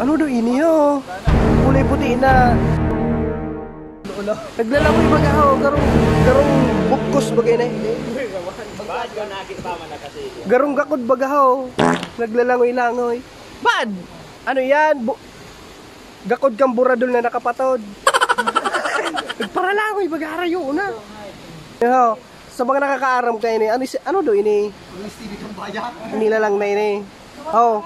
Ano daw ini ho? Kulay puti na. Naglalamoy magahaw, garong bukos bagay na. Bad ka nakita man na kasi. Garong gakod bagahaw. Naglalangoy-langoy. Bad! Ano yan? Gakod kang buradol na nakapatod. Nagparalangoy bagara yun na. Yo, sa mga nakakaaram kayo ni, ano do ini? Nilalang na ini. Oh.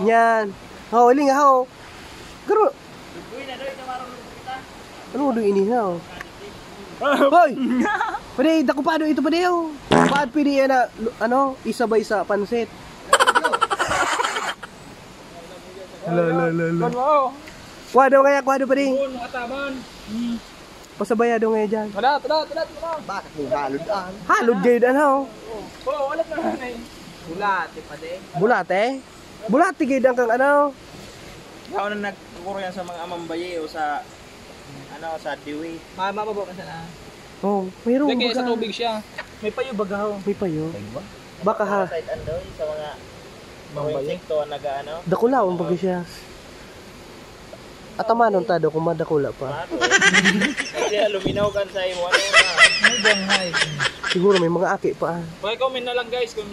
Yan. Oh, iling ho. Garo. Ano do ini ho? Hoy! Pwede, dako pa do ito pa dayo. Paad pwede yan na, ano, isabay sa pansit. Lala. Kuwado pa rin. Pasabaya daw ngayon dyan. Tada. Bakit mo halod aan? Halod kayo dan ho. Oo, wala na na eh. Bulate pa de. Bulate? Bulate kayo dan kang ano? Ako na nagkukuro yan sa mga amambaye o sa ano sa diwi. Mababa ka sana. Oh, mayroon baga. Sa tubig siya. May payo bagaw. May payo. Baka ha. Sa mga insekto nag-ano. Dakulaon pag siya. Atamanon tado kung madakula pa. Kasi luminaw kan sa imo ano na. May banghay. Siguro may mga aki pa. Okay, comment na lang guys kung